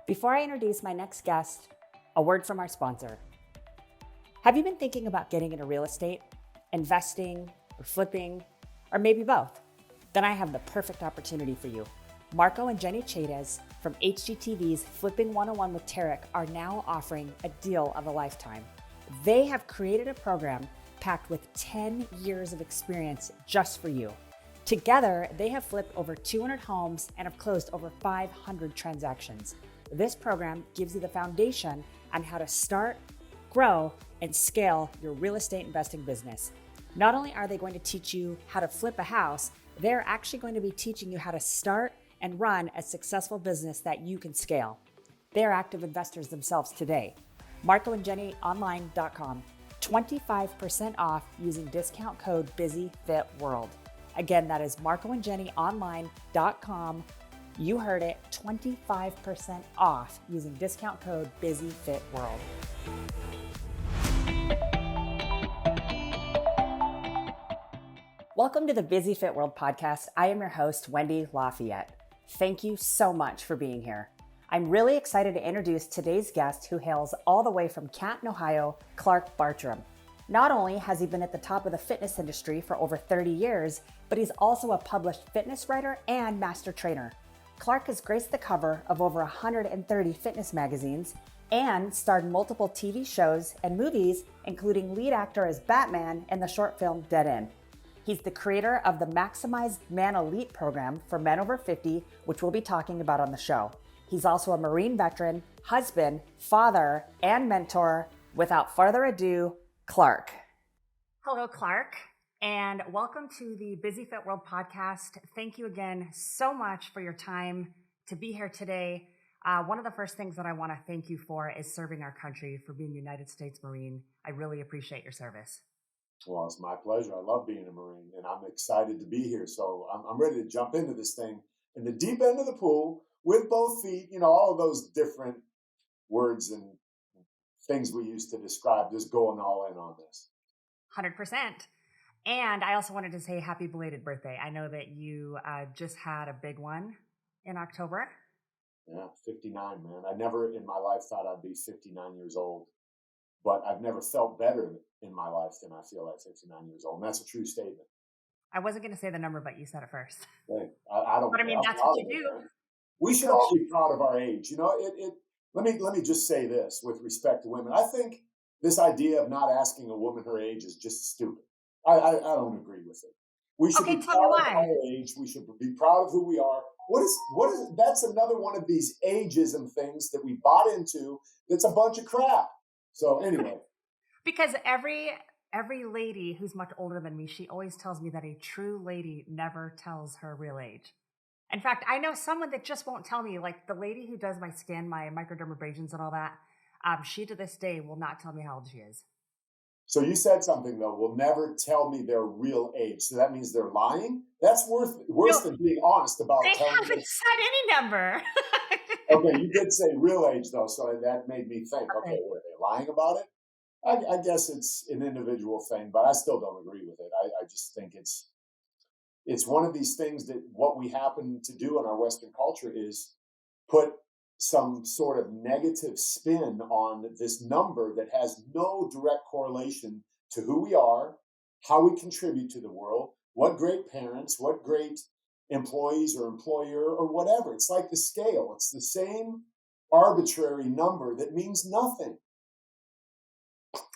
Before I introduce my next guest, a word from our sponsor. Have you been thinking about getting into real estate, investing, or flipping, or maybe both? Then I have the perfect opportunity for you. Marco and Jenny Chaydez from HGTV's Flipping 101 with Tarek are now offering a deal of a lifetime. They have created a program packed with 10 years of experience just for you. Together, they have flipped over 200 homes and have closed over 500 transactions. This program gives you the foundation on how to start, grow, and scale your real estate investing business. Not only are they going to teach you how to flip a house, they're actually going to be teaching you how to start and run a successful business that you can scale. They're active investors themselves today. MarcoandJennyOnline.com, 25% off using discount code BusyFitWorld. Again, that is MarcoandJennyOnline.com. You heard it, 25% off using discount code BusyFitWorld. Welcome to the Busy Fit World podcast. I am your host, Wendy Lafayette. Thank you so much for being here. I'm really excited to introduce today's guest who hails all the way from Canton, Ohio, Clark Bartram. Not only has he been at the top of the fitness industry for over 30 years, but he's also a published fitness writer and master trainer. Clark has graced the cover of over 130 fitness magazines and starred in multiple TV shows and movies, including lead actor as Batman in the short film Dead End. He's the creator of the Maximized Man Elite program for men over 50, which we'll be talking about on the show. He's also a Marine veteran, husband, father, and mentor. Without further ado, Clark. Hello, Clark, and welcome to the Busy Fit World podcast. Thank you again so much for your time to be here today. One of the first things that I want to thank you for is serving our country, for being a United States Marine. I really appreciate your service. Well, it's my pleasure. I love being a Marine, and I'm excited to be here. So I'm ready to jump into this thing in the deep end of the pool with both feet, all of those different words and things we use to describe just going all in on this. 100%. And I also wanted to say happy belated birthday. I know that you just had a big one in October. Yeah, 59, man. I never in my life thought I'd be 59 years old, but I've never felt better in my life than I feel at 59 years old. And that's a true statement. I wasn't going to say the number, but you said it first. Hey, I don't. But I mean, that's what you do. We should all be proud of our age. Let me just say this with respect to women. I think this idea of not asking a woman her age is just stupid. I don't agree with it. We should be proud of our age. We should be proud of who we are. What is that's another one of these ageism things that we bought into that's a bunch of crap. So anyway. Because every lady who's much older than me, she always tells me that a true lady never tells her real age. In fact, I know someone that just won't tell me, like the lady who does my skin, my microdermabrasions and all that, she to this day will not tell me how old she is. So you said something, though, will never tell me their real age. So that means they're lying? That's worse than being honest about telling me. They haven't said any number. Okay, you did say real age, though, so that made me think, okay, were they lying about it? I guess it's an individual thing, but I still don't agree with it. I just think it's one of these things that what we happen to do in our Western culture is put some sort of negative spin on this number that has no direct correlation to who we are, how we contribute to the world, what great parents, what great employees or employer or whatever. It's like the scale. It's the same arbitrary number that means nothing.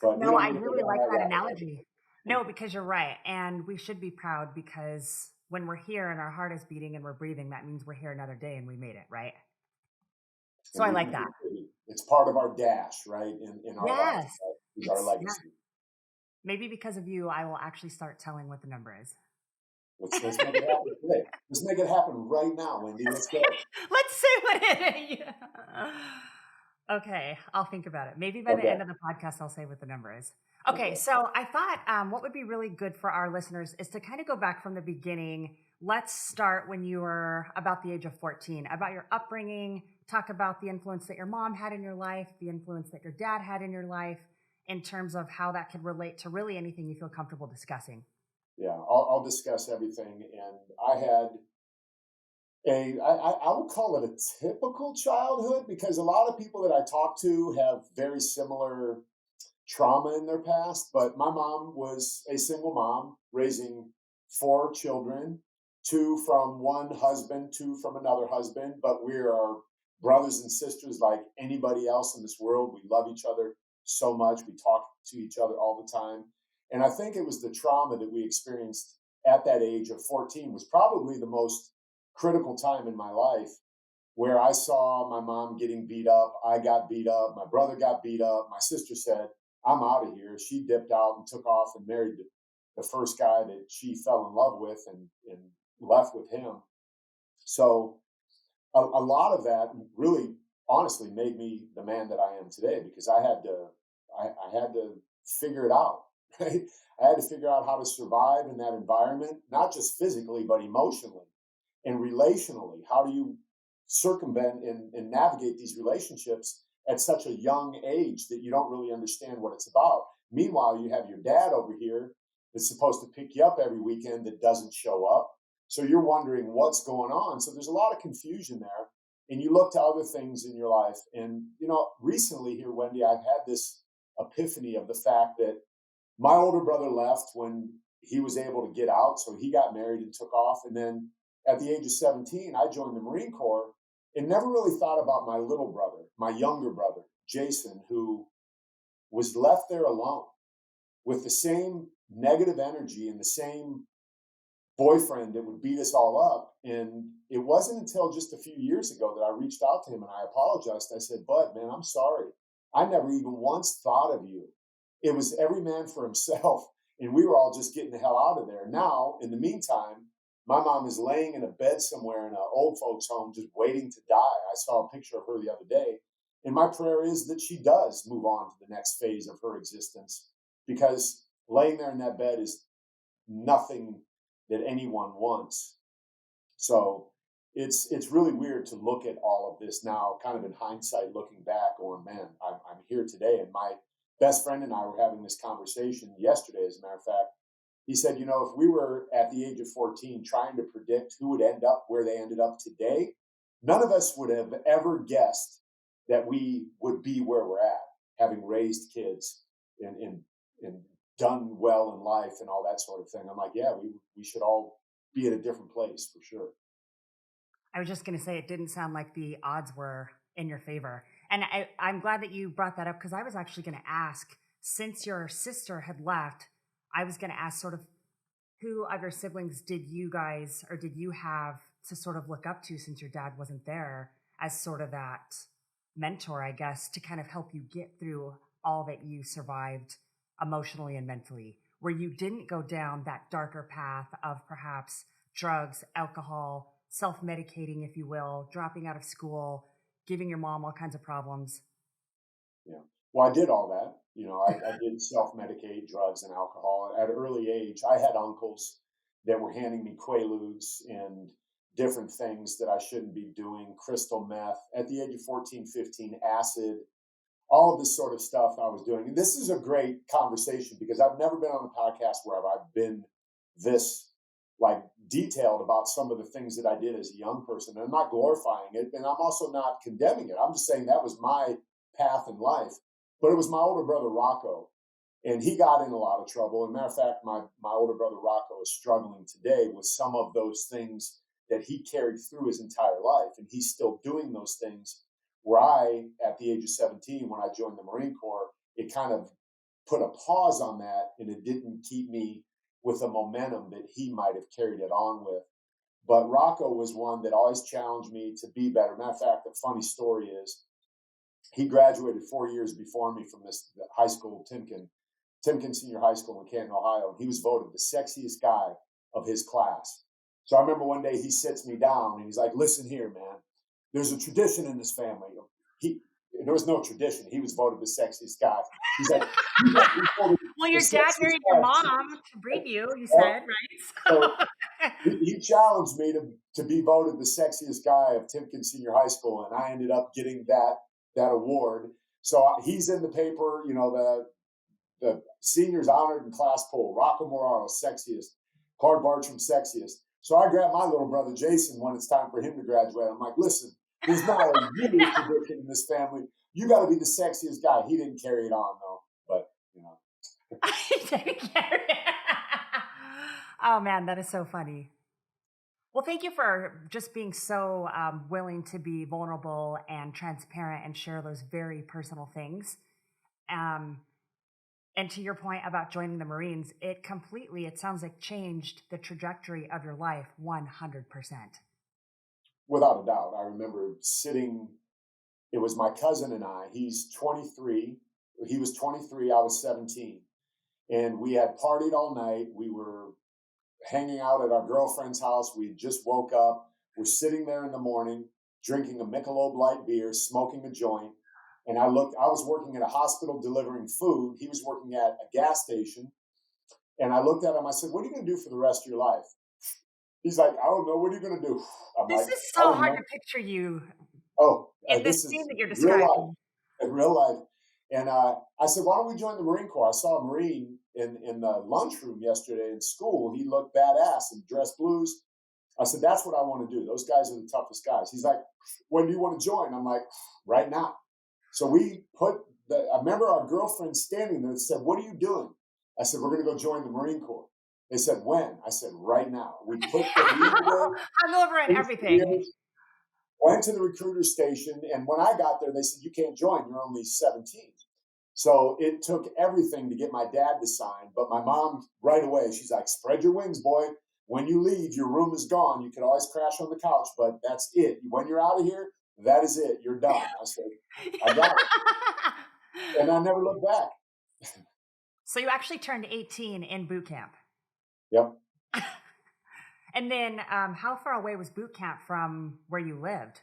But no, I really like that analogy. No, because you're right. And we should be proud because when we're here and our heart is beating and we're breathing, that means we're here another day and we made it, right? So I like that. It's part of our dash, right? In our life, is our legacy. Yeah. Maybe because of you, I will actually start telling what the number is. Let's make it happen today. Let's make it happen right now, Wendy. Let's go. Let's say what it is. Okay, I'll think about it. Maybe by the end of the podcast, I'll say what the number is. Okay, so I thought what would be really good for our listeners is to kind of go back from the beginning. Let's start when you were about the age of 14, about your upbringing, talk about the influence that your mom had in your life, the influence that your dad had in your life, in terms of how that could relate to really anything you feel comfortable discussing. Yeah, I'll discuss everything. And I had I would call it a typical childhood because a lot of people that I talk to have very similar trauma in their past. But my mom was a single mom raising four children, two from one husband, two from another husband. But we are brothers and sisters like anybody else in this world. We love each other so much. We talk to each other all the time. And I think it was the trauma that we experienced at that age of 14 was probably the most critical time in my life where I saw my mom getting beat up. I got beat up. My brother got beat up. My sister said, I'm out of here. She dipped out and took off and married the first guy that she fell in love with and left with him. So a lot of that really honestly made me the man that I am today because I had to figure it out. Right? I had to figure out how to survive in that environment, not just physically, but emotionally and relationally. How do you circumvent and navigate these relationships at such a young age that you don't really understand what it's about? Meanwhile, you have your dad over here that's supposed to pick you up every weekend that doesn't show up. So you're wondering what's going on. So there's a lot of confusion there. And you look to other things in your life. And, recently here, Wendy, I've had this epiphany of the fact that my older brother left when he was able to get out. So he got married and took off. And then at the age of 17, I joined the Marine Corps and never really thought about my little brother, my younger brother, Jason, who was left there alone with the same negative energy and the same boyfriend that would beat us all up. And it wasn't until just a few years ago that I reached out to him and I apologized. I said, Bud, man, I'm sorry. I never even once thought of you. It was every man for himself. And we were all just getting the hell out of there. Now, in the meantime, my mom is laying in a bed somewhere in an old folks' home, just waiting to die. I saw a picture of her the other day. And my prayer is that she does move on to the next phase of her existence because laying there in that bed is nothing that anyone wants. So it's really weird to look at all of this now, kind of in hindsight, looking back on, man, I'm here today. And my best friend and I were having this conversation yesterday, as a matter of fact. He said, if we were at the age of 14 trying to predict who would end up where they ended up today, none of us would have ever guessed that we would be where we're at, having raised kids and done well in life and all that sort of thing. I'm like, yeah, we should all be at a different place for sure. I was just going to say it didn't sound like the odds were in your favor. And I'm glad that you brought that up because I was actually going to ask, since your sister had left, I was going to ask sort of who of your siblings did you guys or did you have to sort of look up to since your dad wasn't there as sort of that mentor, I guess, to kind of help you get through all that you survived emotionally and mentally, where you didn't go down that darker path of perhaps drugs, alcohol, self-medicating, if you will, dropping out of school, giving your mom all kinds of problems. Yeah. Well, I did all that. I did self-medicate drugs and alcohol at an early age. I had uncles that were handing me Quaaludes and different things that I shouldn't be doing, crystal meth. At the age of 14, 15, acid, all of this sort of stuff I was doing. And this is a great conversation because I've never been on a podcast where I've been this like detailed about some of the things that I did as a young person. And I'm not glorifying it, and I'm also not condemning it. I'm just saying that was my path in life. But it was my older brother Rocco, and he got in a lot of trouble. And matter of fact, my older brother Rocco is struggling today with some of those things that he carried through his entire life, and he's still doing those things. Where I, at the age of 17, when I joined the Marine Corps, it kind of put a pause on that, and it didn't keep me with the momentum that he might have carried it on with. But Rocco was one that always challenged me to be better. Matter of fact, the funny story is he graduated 4 years before me from this high school, Timken Senior High School in Canton, Ohio, and he was voted the sexiest guy of his class. So I remember one day he sits me down and he's like, listen here, man, there's a tradition in this family. There was no tradition. He was voted the sexiest guy. He's like, well, your dad married your mom to breed you, you said, right? So he challenged me to be voted the sexiest guy of Timken Senior High School, and I ended up getting that award. So he's in the paper, the seniors honored in class poll. Rocco Moraro, sexiest. Clark Bartram, sexiest. So I grabbed my little brother, Jason, when it's time for him to graduate. I'm like, listen, there's not a Jewish tradition in this family. You got to be the sexiest guy. He didn't carry it on, though. But, you know. Oh, man, that is so funny. Well, thank you for just being so willing to be vulnerable and transparent and share those very personal things. And to your point about joining the Marines, it sounds like changed the trajectory of your life 100%. Without a doubt. I remember sitting, it was my cousin and I. He's 23. He was 23. I was 17. And we had partied all night. We were hanging out at our girlfriend's house. We just woke up. We're sitting there in the morning, drinking a Michelob Light beer, smoking a joint. And I was working at a hospital delivering food. He was working at a gas station. And I looked at him. I said, what are you going to do for the rest of your life? He's like, I don't know. What are you going to do? I'm this like, is so hard to picture you in this this scene is that you're real life. describing. In real life. And I said, why don't we join the Marine Corps? I saw a Marine in the lunchroom yesterday in school. He looked badass and dressed blues. I said, that's what I want to do. Those guys are the toughest guys. He's like, when do you want to join? I'm like, right now. So I remember our girlfriend standing there and said, what are you doing? I said, we're going to go join the Marine Corps. They said, when? I said, right now. We put the leave away. Hungover and everything. Went to the recruiter station. And when I got there, they said, you can't join. You're only 17. So it took everything to get my dad to sign. But my mom, right away, she's like, spread your wings, boy. When you leave, your room is gone. You can always crash on the couch, but that's it. When you're out of here, that is it. You're done. I said, I got it. And I never looked back. So you actually turned 18 in boot camp. Yep. And then how far away was boot camp from where you lived?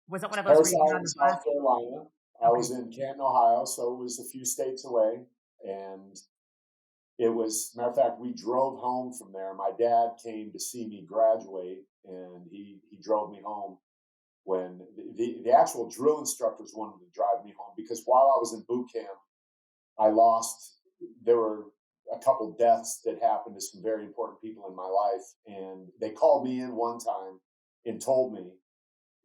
Was it one of those where you got on the bus? South Carolina. I was in Canton, Ohio, so it was a few states away. And it was, matter of fact, we drove home from there. My dad came to see me graduate, and he drove me home when the actual drill instructors wanted to drive me home, because while I was in boot camp, there were a couple deaths that happened to some very important people in my life. And they called me in one time and told me,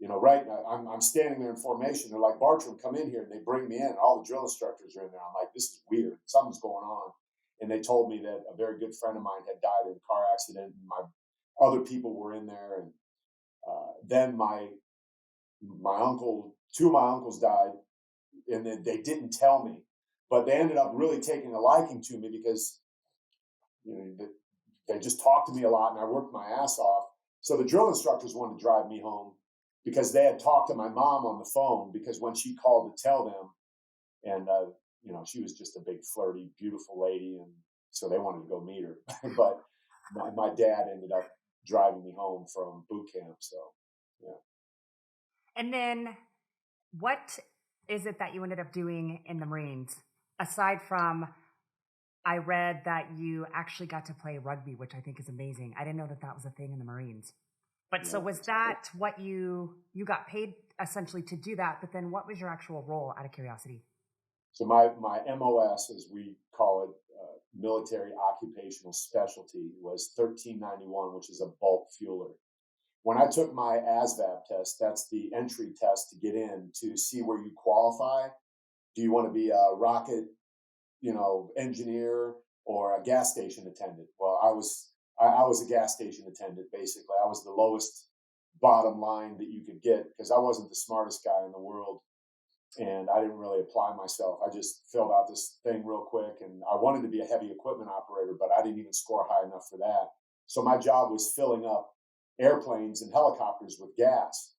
right now, I'm standing there in formation. They're like, Bartram, come in here. And they bring me in. All the drill instructors are in there. I'm like, this is weird. Something's going on. And they told me that a very good friend of mine had died in a car accident. And my other people were in there. And then my uncle, two of my uncles died. And they didn't tell me. But they ended up really taking a liking to me because, they just talked to me a lot and I worked my ass off. So the drill instructors wanted to drive me home because they had talked to my mom on the phone, because when she called to tell them, and, she was just a big, flirty, beautiful lady. And so they wanted to go meet her. But my dad ended up driving me home from boot camp. So, yeah. And then what is it that you ended up doing in the Marines? Aside from, I read that you actually got to play rugby, which I think is amazing. I didn't know that was a thing in the Marines. But so was that what you got paid essentially to do that? But then what was your actual role, out of curiosity? So my MOS, as we call it, military occupational specialty, was 1391, which is a bulk fueler. When I took my ASVAB test, that's the entry test to get in to see where you qualify. Do you want to be a rocket, engineer or a gas station attendant? Well, I was a gas station attendant, basically. I was the lowest bottom line that you could get because I wasn't the smartest guy in the world. And I didn't really apply myself. I just filled out this thing real quick. And I wanted to be a heavy equipment operator, but I didn't even score high enough for that. So my job was filling up airplanes and helicopters with gas.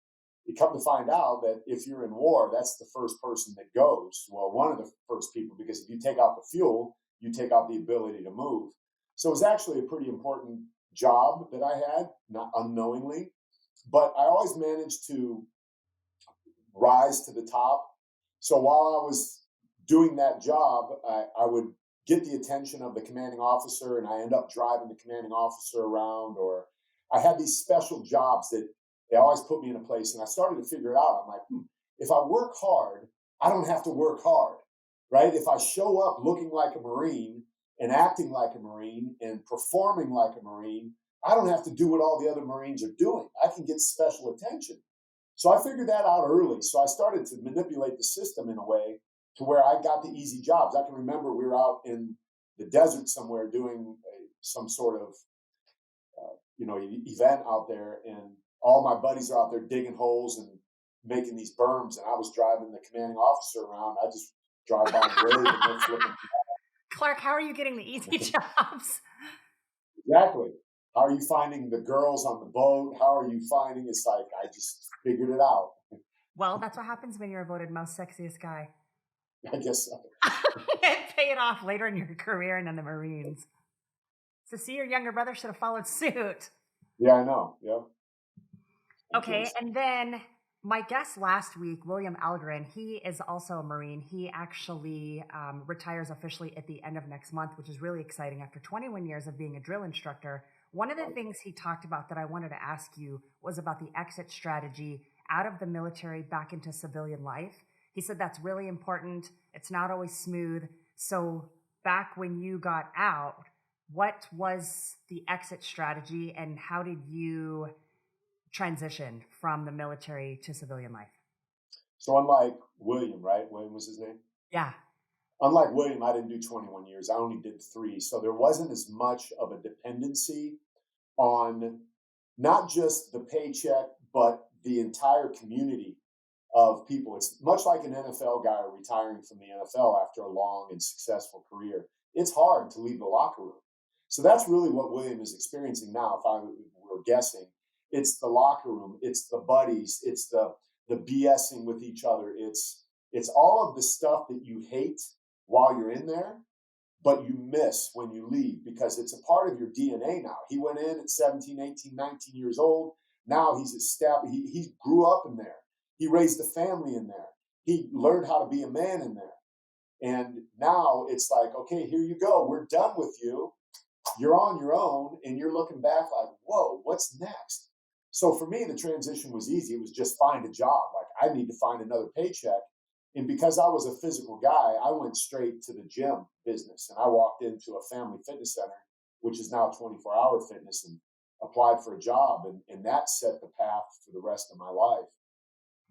You come to find out that if you're in war, that's the first person that goes. Well, one of the first people, because if you take out the fuel, you take out the ability to move. So it was actually a pretty important job that I had, not unknowingly, but I always managed to rise to the top. So while I was doing that job, I would get the attention of the commanding officer, and I end up driving the commanding officer around, or I had these special jobs that they always put me in a place, and I started to figure it out. I'm like, if I work hard, I don't have to work hard, right? If I show up looking like a Marine and acting like a Marine and performing like a Marine, I don't have to do what all the other Marines are doing. I can get special attention. So I figured that out early. So I started to manipulate the system in a way to where I got the easy jobs. I can remember we were out in the desert somewhere doing some sort of event out there, and all my buddies are out there digging holes and making these berms, and I was driving the commanding officer around. I just drive by and wave, and they're flipping. Clark, how are you getting the easy jobs? Exactly. How are you finding the girls on the boat? How are you finding? It's like I just figured it out. Well, that's what happens when you're voted most sexiest guy. I guess so. Pay it off later in your career and in the Marines. So see, your younger brother should have followed suit. Yeah, I know. Yeah. Okay, and then my guest last week, William Algren, he is also a Marine. He actually retires officially at the end of next month, which is really exciting. After 21 years of being a drill instructor, one of the things he talked about that I wanted to ask you was about the exit strategy out of the military back into civilian life. He said that's really important. It's not always smooth. So back when you got out, what was the exit strategy and how did you transition from the military to civilian life? So unlike William, right? William was his name? Yeah. Unlike William, I didn't do 21 years. I only did 3. So there wasn't as much of a dependency on not just the paycheck, but the entire community of people. It's much like an NFL guy retiring from the NFL after a long and successful career. It's hard to leave the locker room. So that's really what William is experiencing now. If I were guessing, it's the locker room, it's the buddies, it's the BSing with each other. It's all of the stuff that you hate while you're in there, but you miss when you leave because it's a part of your DNA now. He went in at 17, 18, 19 years old. Now he's established. He grew up in there. He raised a family in there. He learned how to be a man in there. And now it's like, okay, here you go. We're done with you. You're on your own, and you're looking back like, whoa, what's next? So for me, the transition was easy. It was just find a job. Like, I need to find another paycheck. And because I was a physical guy, I went straight to the gym business. And I walked into a family fitness center, which is now 24-hour fitness, and applied for a job. And that set the path for the rest of my life.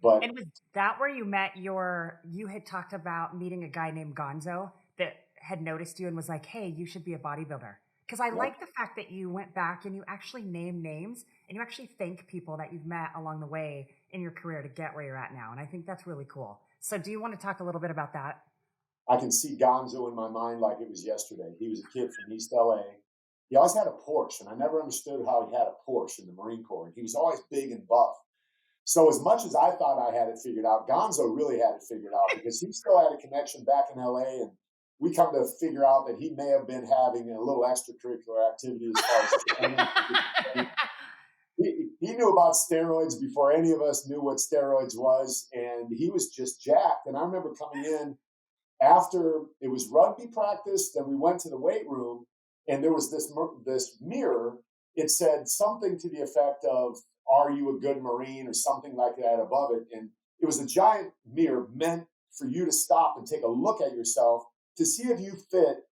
But And was that where you met you had talked about meeting a guy named Gonzo that had noticed you and was like, hey, you should be a bodybuilder. Because I like the fact that you went back and you actually name names and you actually thank people that you've met along the way in your career to get where you're at now. And I think that's really cool. So do you want to talk a little bit about that? I can see Gonzo in my mind like it was yesterday. He was a kid from East LA. He always had a Porsche, and I never understood how he had a Porsche in the Marine Corps. And he was always big and buff. So as much as I thought I had it figured out, Gonzo really had it figured out because he still had a connection back in LA, and we come to figure out that he may have been having a little extracurricular activity as far as he knew about steroids before any of us knew what steroids was, and he was just jacked. And I remember coming in after it was rugby practice, then we went to the weight room, and there was this mirror. It said something to the effect of, are you a good Marine, or something like that above it. And it was a giant mirror meant for you to stop and take a look at yourself to see if you fit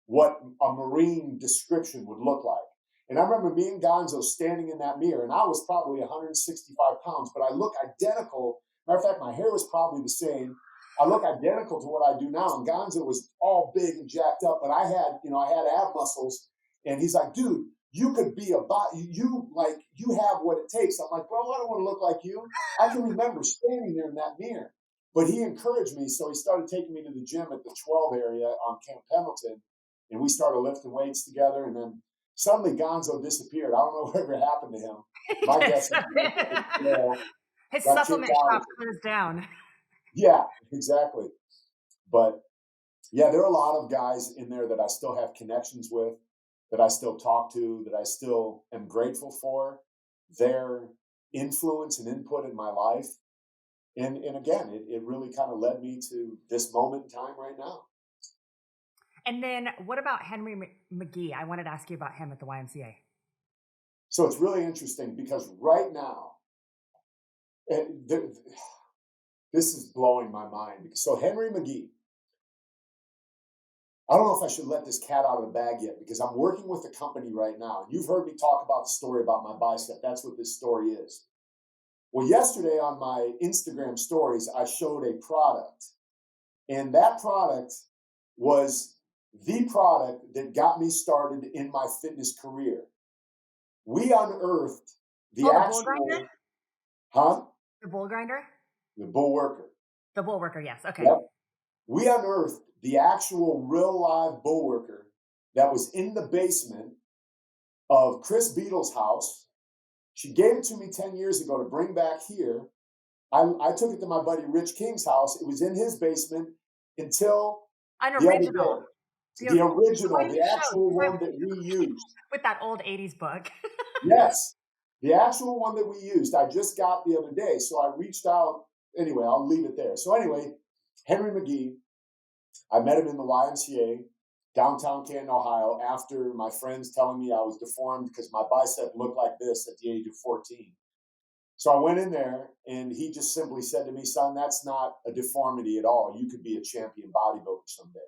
what a Marine description would look like. And I remember me and Gonzo standing in that mirror, and I was probably 165 pounds, but I look identical. Matter of fact, my hair was probably the same. I look identical to what I do now. And Gonzo was all big and jacked up, but I had ab muscles. And he's like, dude, you could be you have what it takes. I'm like, bro, I don't want to look like you. I can remember standing there in that mirror. But he encouraged me, so he started taking me to the gym at the 12 area on Camp Pendleton, and we started lifting weights together. And then suddenly Gonzo disappeared. I don't know whatever happened to him. My guess is his supplement shop closed down. Yeah, exactly. But yeah, there are a lot of guys in there that I still have connections with, that I still talk to, that I still am grateful for their influence and input in my life. And again, it really kind of led me to this moment in time right now. And then what about Henry McGee? I wanted to ask you about him at the YMCA. So it's really interesting because right now, this is blowing my mind. So Henry McGee, I don't know if I should let this cat out of the bag yet because I'm working with a company right now. And you've heard me talk about the story about my bicep. That's what this story is. Well, yesterday on my Instagram stories, I showed a product, and that product was the product that got me started in my fitness career. We unearthed the Oh, the bull grinder? actual, huh? The bull grinder? The bull worker. The bull worker, yes. Okay. Yep. We unearthed the actual real live bull worker that was in the basement of Chris Beadle's house. She gave it to me 10 years ago to bring back here. I took it to my buddy Rich King's house. It was in his basement until An the other original. day. The original, What did the you show? actual one that we used. With that old 80s book. Yes, the actual one that we used. I just got the other day. So I reached out. Anyway, I'll leave it there. So anyway, Henry McGee, I met him in the YMCA, downtown Canton, Ohio, after my friends telling me I was deformed because my bicep looked like this at the age of 14. So I went in there and he just simply said to me, son, that's not a deformity at all. You could be a champion bodybuilder someday.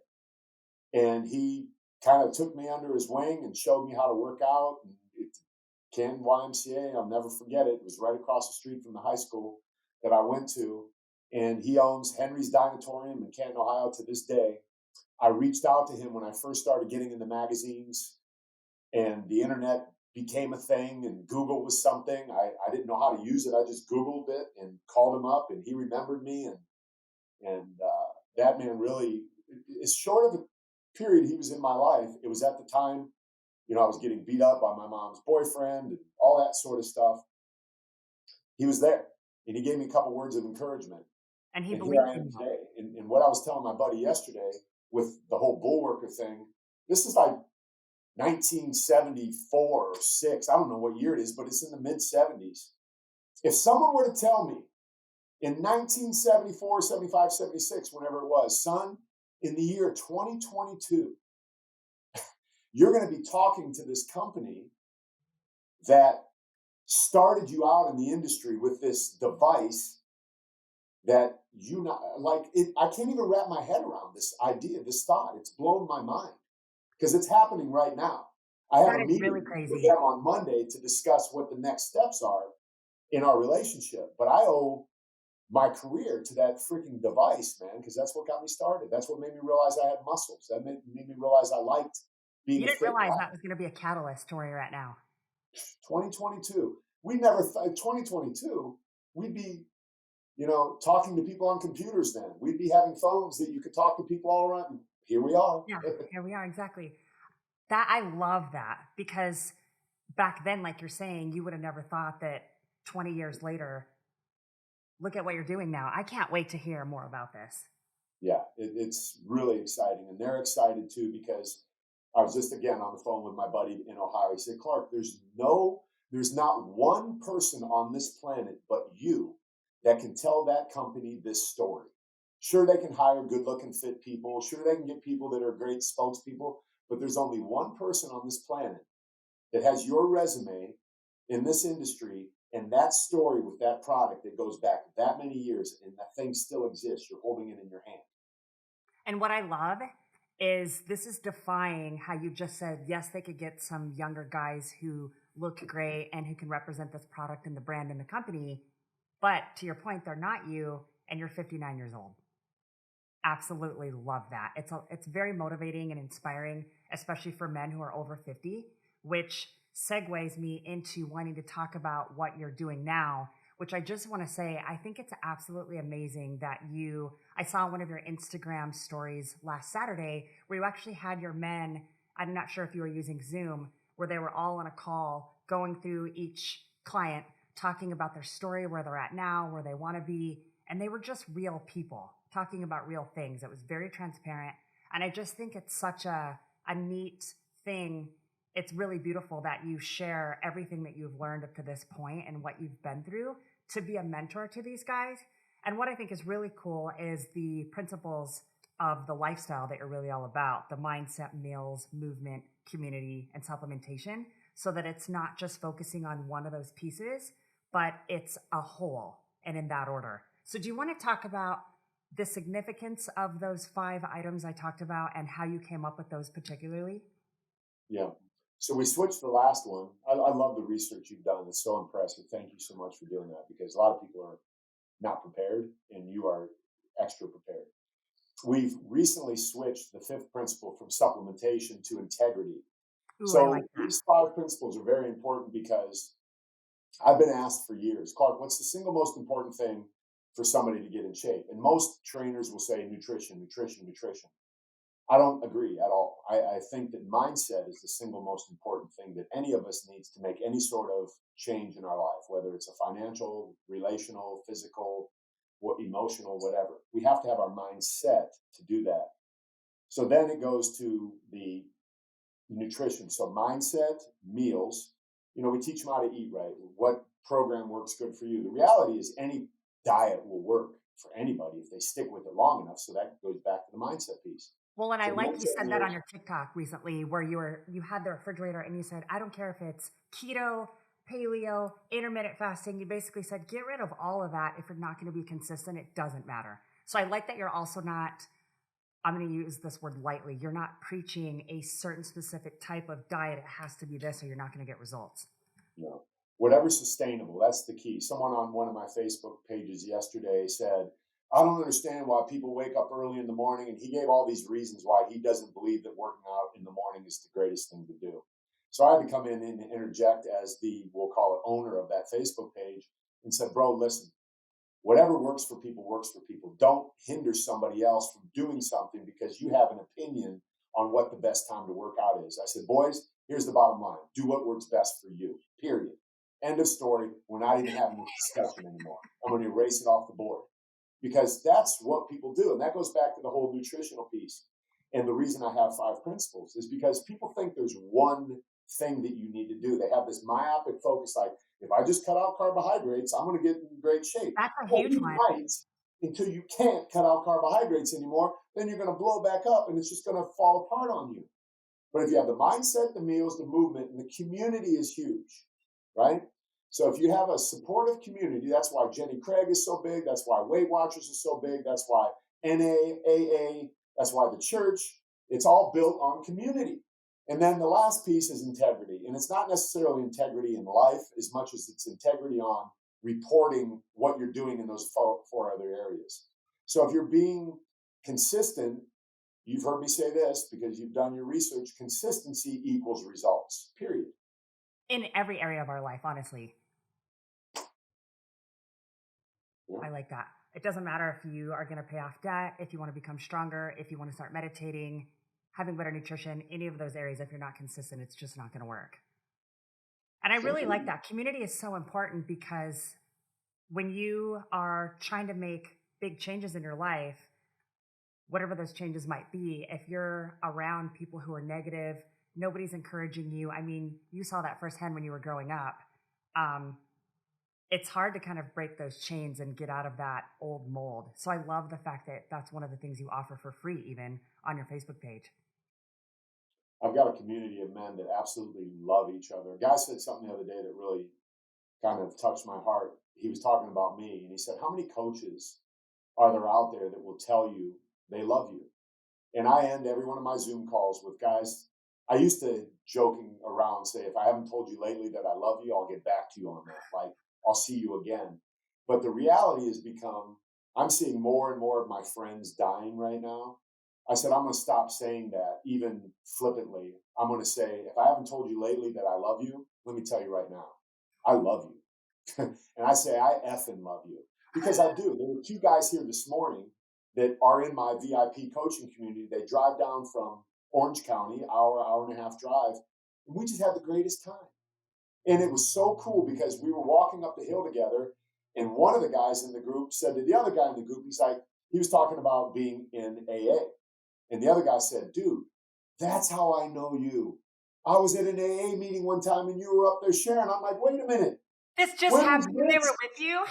And he kind of took me under his wing and showed me how to work out. And Canton YMCA, I'll never forget it. It was right across the street from the high school that I went to. And he owns Henry's Dinatorium in Canton, Ohio to this day. I reached out to him when I first started getting in the magazines and the internet became a thing and Google was something. I didn't know how to use it. I just Googled it and called him up and he remembered me. And that man really, as short of a period he was in my life, it was at the time, I was getting beat up by my mom's boyfriend and all that sort of stuff. He was there and he gave me a couple words of encouragement. And he And here believed I in am you. today. And what I was telling my buddy yesterday with the whole bull worker thing, this is like 1974 or 6. I don't know what year it is, but it's in the mid 70s. If someone were to tell me in 1974, 75, 76, whenever it was, son, in the year 2022, you're going to be talking to this company that started you out in the industry with this device that I can't even wrap my head around this idea, this thought. It's blown my mind because it's happening right now. I have That a is really meeting with crazy. them on Monday to discuss what the next steps are in our relationship. But I owe my career to that freaking device, man, because that's what got me started. That's what made me realize I had muscles. That made me realize I liked being You a didn't fit realize guy. that was going to be a catalyst to where you're at now. 2022. We never thought 2022 we'd be talking to people on computers then. We'd be having phones that you could talk to people all around. Here we are. Yeah, here we are, exactly. That I love that because back then, like you're saying, you would have never thought that 20 years later, look at what you're doing now. I can't wait to hear more about this. Yeah, it's really exciting. And they're excited too because I was just again on the phone with my buddy in Ohio. He said, Clark, there's not one person on this planet but you that can tell that company this story. Sure, they can hire good looking, fit people. Sure, they can get people that are great spokespeople. But there's only one person on this planet that has your resume in this industry and that story with that product that goes back that many years and that thing still exists. You're holding it in your hand. And what I love is this is defying how you just said, yes, they could get some younger guys who look great and who can represent this product and the brand and the company. But to your point, they're not you and you're 59 years old. Absolutely love that. It's very motivating and inspiring, especially for men who are over 50, which segues me into wanting to talk about what you're doing now, which I just want to say, I think it's absolutely amazing that I saw one of your Instagram stories last Saturday where you actually had your men, I'm not sure if you were using Zoom, where they were all on a call going through each client, talking about their story, where they're at now, where they want to be. And they were just real people talking about real things. It was very transparent. And I just think it's such a neat thing. It's really beautiful that you share everything that you've learned up to this point and what you've been through to be a mentor to these guys. And what I think is really cool is the principles of the lifestyle that you're really all about, the mindset, meals, movement, community, and supplementation, so that it's not just focusing on one of those pieces, but it's a whole and in that order. So do you want to talk about the significance of those 5 items I talked about and how you came up with those particularly? Yeah. So we switched the last one. I love the research you've done. It's so impressive. Thank you so much for doing that, because a lot of people are not prepared and you are extra prepared. We've recently switched the 5th principle from supplementation to integrity. Ooh, I like So that. these 5 principles are very important because I've been asked for years, Clark, what's the single most important thing for somebody to get in shape? And most trainers will say nutrition, nutrition, nutrition. I don't agree at all. I think that mindset is the single most important thing that any of us needs to make any sort of change in our life, whether it's a financial, relational, physical, what emotional, whatever. We have to have our mindset to do that. So then it goes to the nutrition. So mindset, meals. We teach them how to eat right. What program works good for you? The reality is any diet will work for anybody if they stick with it long enough. So that goes back to the mindset piece. Well, and I So the like you mindset said that on meals, your TikTok recently where you had the refrigerator and you said, I don't care if it's keto, paleo, intermittent fasting. You basically said, get rid of all of that. If you're not going to be consistent, it doesn't matter. So I like that you're also not, I'm going to use this word lightly, you're not preaching a certain specific type of diet. It has to be this or you're not going to get results. whatever's sustainable, that's the key. Someone on one of my Facebook pages yesterday said, I don't understand why people wake up early in the morning, and he gave all these reasons why he doesn't believe that working out in the morning is the greatest thing to do. So I had to come in and interject as the, we'll call it, owner of that Facebook page and said, bro, listen, whatever works for people works for people. Don't hinder somebody else from doing something because you have an opinion on what the best time to work out is. I said, boys, here's the bottom line. Do what works best for you, period. End of story. We're not even having this discussion anymore. I'm going to erase it off the board because that's what people do. And that goes back to the whole nutritional piece. And the reason I have 5 principles is because people think there's one thing that you need to do. They have this myopic focus, like, if I just cut out carbohydrates, I'm going to get in great shape. That's a Well, huge you're one. right until you can't cut out carbohydrates anymore. Then you're going to blow back up and it's just going to fall apart on you. But if you have the mindset, the meals, the movement, and the community is huge, right? So if you have a supportive community, that's why Jenny Craig is so big. That's why Weight Watchers is so big. That's why NA, AA, that's why the church, it's all built on community. And then the last piece is integrity. And it's not necessarily integrity in life as much as it's integrity on reporting what you're doing in those 4 other areas. So if you're being consistent, you've heard me say this because you've done your research, consistency equals results, period. In every area of our life, honestly. Yeah. I like that. It doesn't matter if you are going to pay off debt, if you want to become stronger, if you want to start meditating, having better nutrition, any of those areas, if you're not consistent, it's just not going to work. And I really like that. Community is so important because when you are trying to make big changes in your life, whatever those changes might be, if you're around people who are negative, nobody's encouraging you. I mean, you saw that firsthand when you were growing up. It's hard to kind of break those chains and get out of that old mold. So I love the fact that that's one of the things you offer for free, even on your Facebook page. I've got a community of men that absolutely love each other. A guy said something the other day that really kind of touched my heart. He was talking about me, and he said, how many coaches are there out there that will tell you they love you? And I end every one of my Zoom calls with guys. I used to joking around say, if I haven't told you lately that I love you, I'll get back to you on that. Like, I'll see you again. But the reality has become, I'm seeing more and more of my friends dying right now. I said, I'm going to stop saying that, even flippantly. I'm going to say, if I haven't told you lately that I love you, let me tell you right now, I love you. And I say, I effing love you. Because I do. There were 2 guys here this morning that are in my VIP coaching community. They drive down from Orange County, hour and a half drive. And we just had the greatest time. And it was so cool because we were walking up the hill together. And one of the guys in the group said to the other guy in the group, he was talking about being in AA. And the other guy said, dude, that's how I know you. I was at an AA meeting one time and you were up there sharing. I'm like, wait a minute. This just happened when they were with you?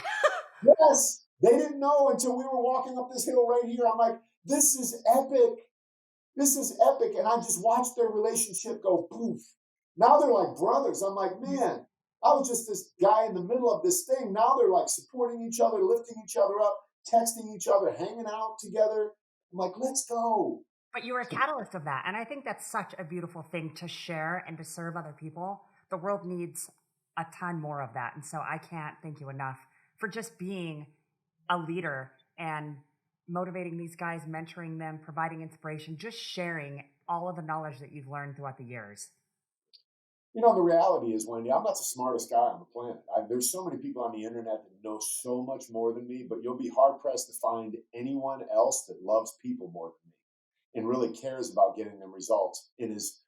Yes. They didn't know until we were walking up this hill right here. I'm like, this is epic. This is epic. And I just watched their relationship go poof. Now they're like brothers. I'm like, man, I was just this guy in the middle of this thing. Now they're like supporting each other, lifting each other up. texting each other, hanging out together. I'm like, let's go. But you were a catalyst of that. And I think that's such a beautiful thing to share and to serve other people. The world needs a ton more of that. And so I can't thank you enough for just being a leader and motivating these guys, mentoring them, providing inspiration, just sharing all of the knowledge that you've learned throughout the years. The reality is, Wendy, I'm not the smartest guy on the planet. There's so many people on the internet that know so much more than me, but you'll be hard pressed to find anyone else that loves people more than me and really cares about getting them results and is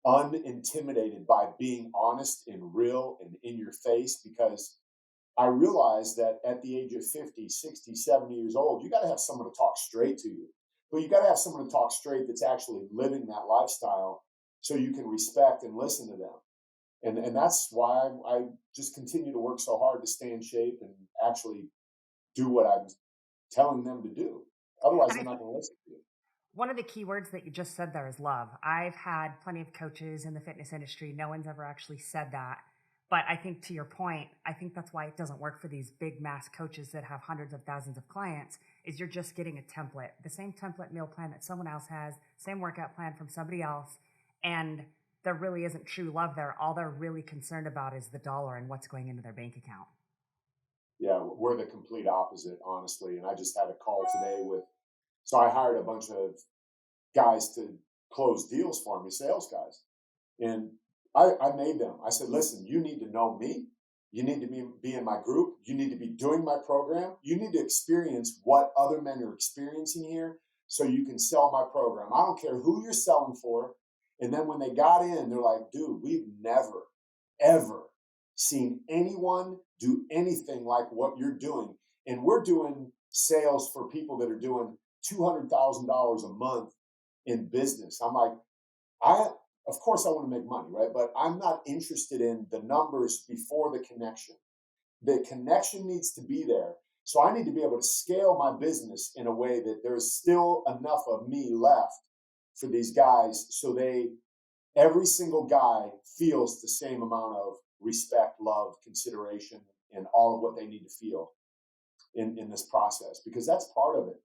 unintimidated by being honest and real and in your face. Because I realized that at the age of 50, 60, 70 years old, you got to have someone to talk straight to you. But you got to have someone to talk straight that's actually living that lifestyle so you can respect and listen to them. And that's why I just continue to work so hard to stay in shape and actually do what I'm telling them to do. Otherwise, And I they're not think going to listen to you. one of the key words that you just said there is love. I've had plenty of coaches in the fitness industry. No one's ever actually said that. But I think to your point, I think that's why it doesn't work for these big mass coaches that have hundreds of thousands of clients, is you're just getting a template, the same template meal plan that someone else has, same workout plan from somebody else. And there really isn't true love there. All they're really concerned about is the dollar and what's going into their bank account. Yeah, we're the complete opposite, honestly. And I just had a call today so I hired a bunch of guys to close deals for me, sales guys. And I made them. I said, listen, you need to know me. You need to be in my group. You need to be doing my program. You need to experience what other men are experiencing here so you can sell my program. I don't care who you're selling for. And then when they got in, they're like, dude, we've never, ever seen anyone do anything like what you're doing. And we're doing sales for people that are doing $200,000 a month in business. I'm like, of course I want to make money, right? But I'm not interested in the numbers before the connection. The connection needs to be there. So I need to be able to scale my business in a way that there's still enough of me left for these guys so every single guy feels the same amount of respect, love, consideration, and all of what they need to feel in this process, because that's part of it.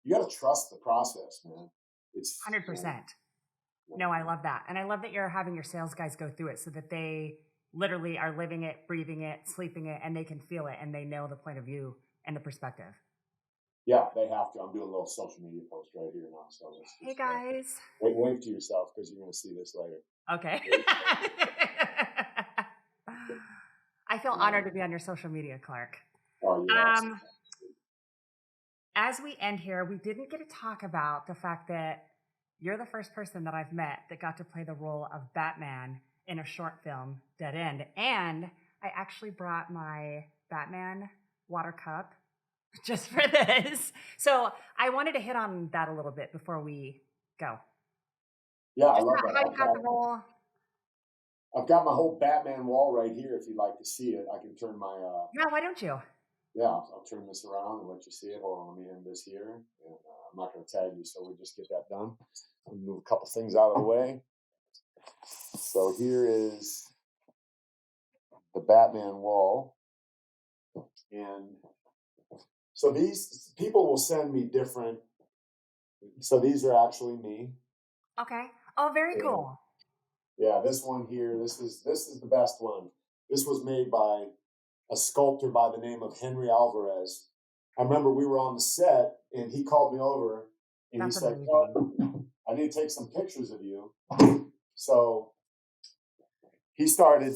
You got to trust the process, man. It's 100%. No, I love that. And I love that you're having your sales guys go through it so that they literally are living it, breathing it, sleeping it, and they can feel it and they know the point of view and the perspective. Yeah, they have to. I'm doing a little social media post right here now. So Hey guys. wave to yourself because you're going to see this later. Okay. I feel honored to be on your social media, Clark. Oh, you're awesome. As we end here, we didn't get to talk about the fact that you're the first person that I've met that got to play the role of Batman in a short film, Dead End. And I actually brought my Batman water cup just for this. So I wanted to hit on that a little bit before we go. Yeah, Just I love how that. you got the role. I've got my whole Batman wall right here. If you'd like to see it, I can turn my. Yeah, why don't you? Yeah, I'll turn this around and let you see it. Hold on, let me end this here. And, I'm not going to tag you, so we'll just get that done. I'll move a couple things out of the way. So here is the Batman wall. And so these people will send me different. So these are actually me. Okay. Oh, very cool. Yeah, this one here, this is the best one. This was made by a sculptor by the name of Henry Alvarez. I remember we were on the set and he called me over and he said, oh, I need to take some pictures of you. So he started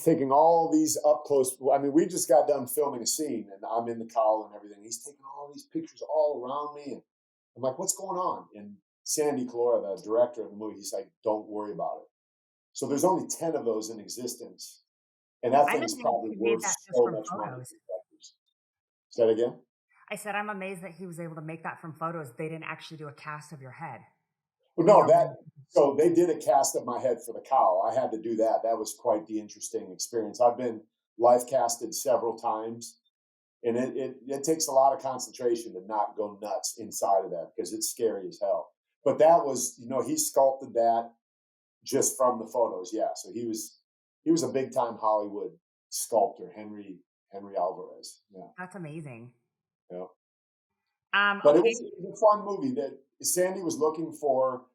taking all these up close. I mean, we just got done filming a scene and I'm in the cowl and everything. He's taking all these pictures all around me. And I'm like, what's going on? And Sandy Calora, the director of the movie, he's like, don't worry about it. So there's only 10 of those in existence. And that thing's probably worth so much money. Say that again? I said, I'm amazed that he was able to make that from photos. They didn't actually do a cast of your head. Well, no, so they did a cast of my head for the cowl. I had to do that. That was quite the interesting experience. I've been life casted several times, and it takes a lot of concentration to not go nuts inside of that because it's scary as hell. But that was, he sculpted that just from the photos. Yeah. So he was a big time Hollywood sculptor, Henry Alvarez. Yeah. That's amazing. Yeah. But Okay. it was a fun movie. That Sandy was looking for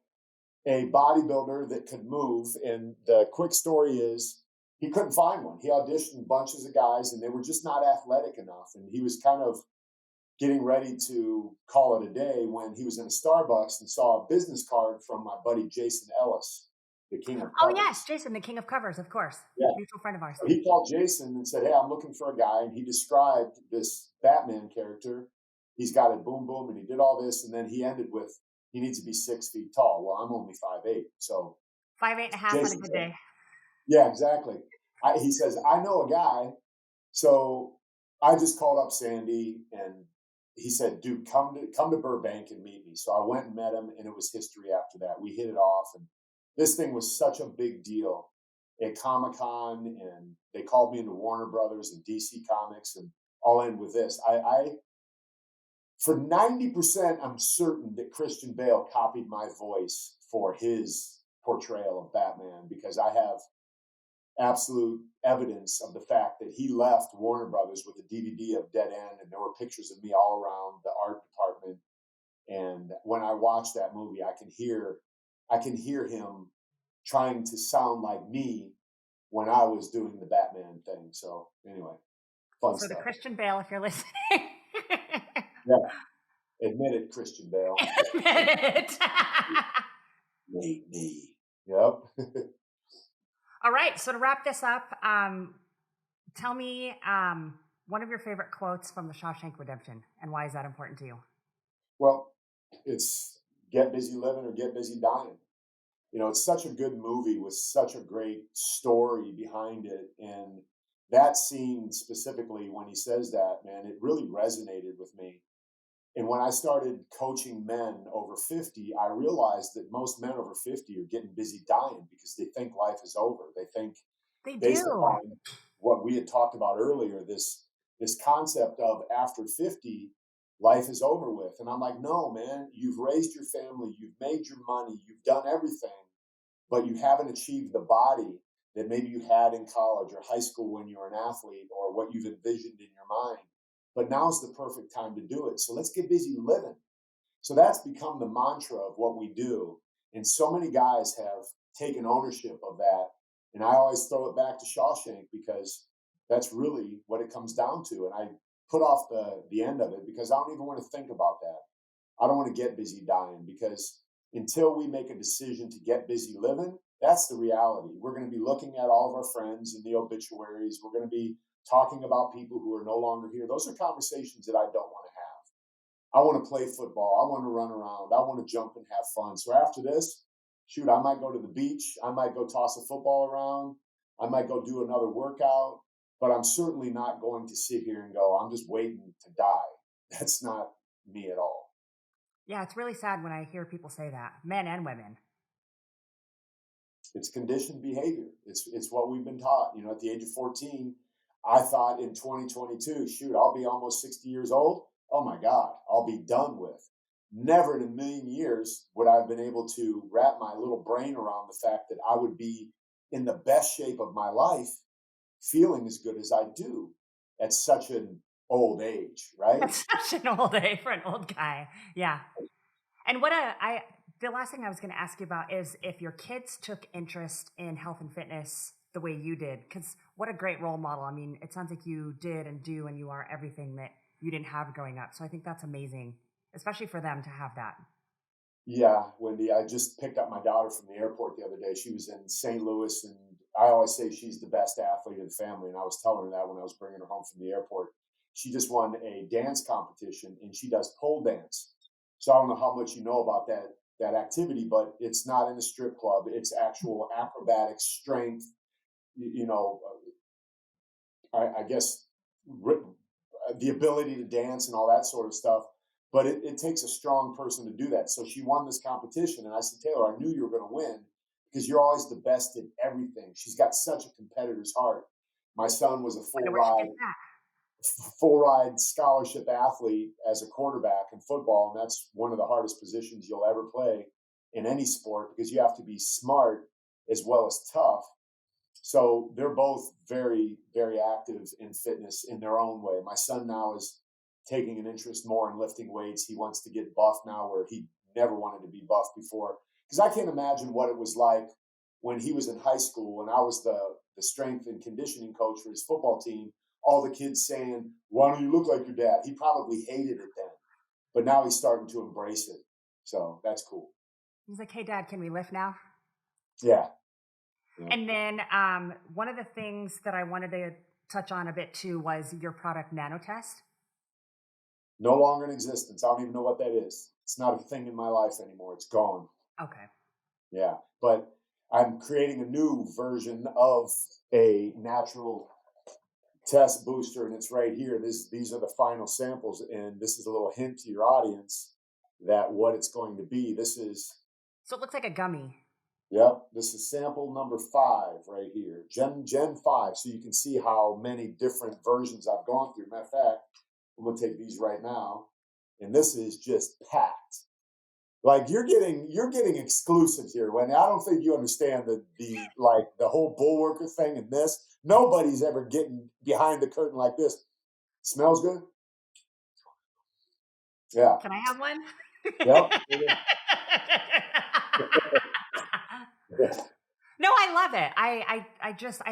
a bodybuilder that could move, and the quick story is he couldn't find one. He auditioned bunches of guys, and they were just not athletic enough. And he was kind of getting ready to call it a day when he was in a Starbucks and saw a business card from my buddy Jason Ellis, the king of Oh yes, covers. Jason, the king of covers, of course, Yeah. mutual friend of ours. So he called Jason and said, "Hey, I'm looking for a guy." And he described this Batman character. He's got it boom, boom. And he did all this. And then he ended with, he needs to be 6 feet tall. Well, I'm only 5'8". So 5'8.5" on a Jason good said, day. yeah, exactly. He says, "I know a guy." So I just called up Sandy and he said, "Dude, come to Burbank and meet me." So I went and met him, and it was history after that. We hit it off, and this thing was such a big deal at Comic Con, and they called me into Warner Brothers and DC Comics, and I'll end with this. I for 90%, I'm certain that Christian Bale copied my voice for his portrayal of Batman because I have absolute evidence of the fact that he left Warner Brothers with a DVD of Dead End, and there were pictures of me all around the art department. And when I watch that movie, I can hear him trying to sound like me when I was doing the Batman thing. So anyway, fun So the stuff. Christian Bale, if you're listening. Yeah, admit it, Christian Bale. Admit it. Made me. Yep. All right. So to wrap this up, tell me one of your favorite quotes from The Shawshank Redemption, and why is that important to you? Well, it's get busy living or get busy dying. It's such a good movie with such a great story behind it. And that scene specifically, when he says that, man, it really resonated with me. And when I started coaching men over 50, I realized that most men over 50 are getting busy dying because they think life is over. They think, They based do. upon what we had talked about earlier, this concept of after 50, life is over with. And I'm like, no, man, you've raised your family, you've made your money, you've done everything, but you haven't achieved the body that maybe you had in college or high school when you were an athlete or what you've envisioned in your mind. But now's the perfect time to do it. So let's get busy living. So that's become the mantra of what we do. And so many guys have taken ownership of that. And I always throw it back to Shawshank because that's really what it comes down to. And I put off the end of it because I don't even want to think about that. I don't want to get busy dying because until we make a decision to get busy living, that's the reality. We're going to be looking at all of our friends in the obituaries. We're going to be talking about people who are no longer here. Those are conversations that I don't want to have. I want to play football. I want to run around. I want to jump and have fun. So after this, shoot, I might go to the beach. I might go toss a football around. I might go do another workout. But I'm certainly not going to sit here and go, I'm just waiting to die. That's not me at all. Yeah, it's really sad when I hear people say that, men and women. It's conditioned behavior. It's what we've been taught. At the age of 14, I thought in 2022, shoot, I'll be almost 60 years old. Oh my God, I'll be done with. Never in a million years would I have been able to wrap my little brain around the fact that I would be in the best shape of my life, feeling as good as I do at such an old age, right? That's such an old age for an old guy. Yeah. And the last thing I was going to ask you about is if your kids took interest in health and fitness the way you did, because what a great role model. I mean, it sounds like you did and do, and you are everything that you didn't have growing up. So I think that's amazing, especially for them to have that. Yeah, Wendy, I just picked up my daughter from the airport the other day. She was in St. Louis, and I always say she's the best athlete of the family. And I was telling her that when I was bringing her home from the airport. She just won a dance competition, and she does pole dance. So I don't know how much you know about that activity, but it's not in a strip club. It's actual acrobatic strength. You know, I guess the ability to dance and all that sort of stuff. But it takes a strong person to do that. So she won this competition. And I said, Taylor, I knew you were going to win because you're always the best at everything. She's got such a competitor's heart. My son was a Wonder where she gets that. full ride scholarship athlete as a quarterback in football. And that's one of the hardest positions you'll ever play in any sport because you have to be smart as well as tough. So they're both very, very active in fitness in their own way. My son now is taking an interest more in lifting weights. He wants to get buff now where he never wanted to be buff before. Because I can't imagine what it was like when he was in high school and I was the strength and conditioning coach for his football team. All the kids saying, "Why don't you look like your dad?" He probably hated it then, but now he's starting to embrace it. So that's cool. He's like, "Hey, Dad, can we lift now?" Yeah. And then one of the things that I wanted to touch on a bit too was your product Nanotest. No longer in existence. I don't even know what that is. It's not a thing in my life anymore. It's gone. Okay. Yeah. But I'm creating a new version of a natural test booster, and it's right here. These are the final samples, and this is a little hint to your audience that what it's going to be. So it looks like a gummy. Yep, this is sample number 5 right here, Gen 5. So you can see how many different versions I've gone through. Matter of fact, I'm gonna take these right now, and this is just packed. Like you're getting exclusives here, Wendy. I don't think you understand the whole Bullworker thing and this. Nobody's ever getting behind the curtain like this. Smells good. Yeah. Can I have one? Yep. No, I love it. I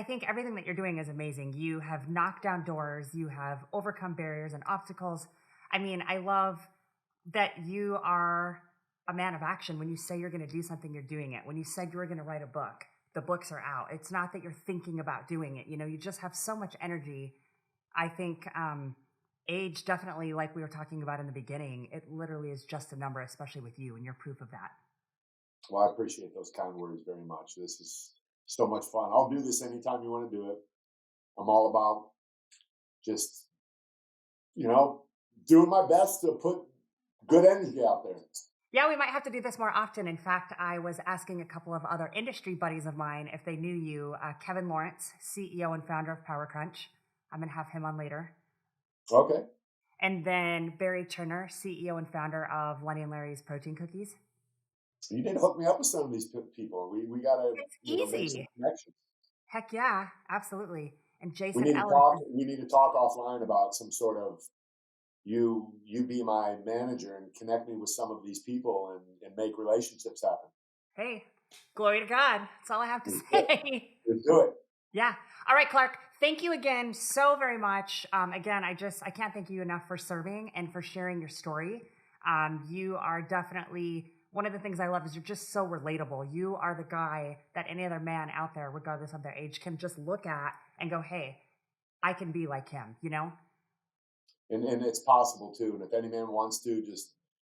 think everything that you're doing is amazing. You have knocked down doors. You have overcome barriers and obstacles. I mean, I love that you are a man of action. When you say you're going to do something, you're doing it. When you said you were going to write a book, the books are out. It's not that you're thinking about doing it. You know, you just have so much energy. I think age definitely, like we were talking about in the beginning, it literally is just a number, especially with you, and you're proof of that. Well, I appreciate those kind words very much. This is so much fun. I'll do this anytime you want to do it. I'm all about just, doing my best to put good energy out there. Yeah, we might have to do this more often. In fact, I was asking a couple of other industry buddies of mine if they knew you. Kevin Lawrence, CEO and founder of Power Crunch. I'm going to have him on later. Okay. And then Barry Turner, CEO and founder of Lenny and Larry's Protein Cookies. You need to hook me up with some of these people. We got to make some connections. Heck yeah, absolutely. And Jason we need to talk offline about some sort of you be my manager and connect me with some of these people and make relationships happen. Hey, glory to God. That's all I have to say. Let's do it. Yeah. All right, Clark. Thank you again so very much. Again, I can't thank you enough for serving and for sharing your story. You are definitely, one of the things I love is you're just so relatable. You are the guy that any other man out there, regardless of their age, can just look at and go, hey, I can be like him, And it's possible too. And if any man wants to, just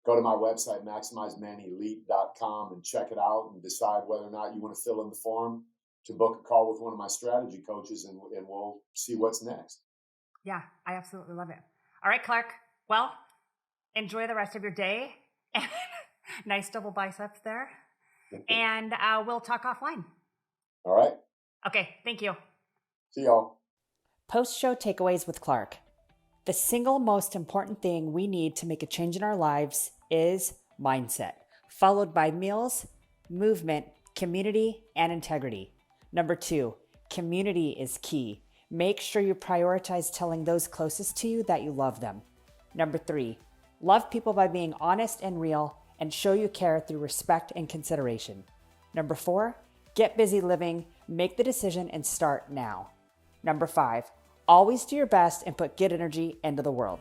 go to my website, maximizemanelite.com, and check it out and decide whether or not you want to fill in the form to book a call with one of my strategy coaches, and we'll see what's next. Yeah, I absolutely love it. All right, Clark. Well, enjoy the rest of your day. Nice double biceps there. And we'll talk offline. All right. Okay, thank you. See y'all. Post-show takeaways with Clark. The single most important thing we need to make a change in our lives is mindset, followed by meals, movement, community, and integrity. Number 2, community is key. Make sure you prioritize telling those closest to you that you love them. Number 3, love people by being honest and real and show you care through respect and consideration. Number 4, get busy living, make the decision and start now. Number 5, always do your best and put good energy into the world.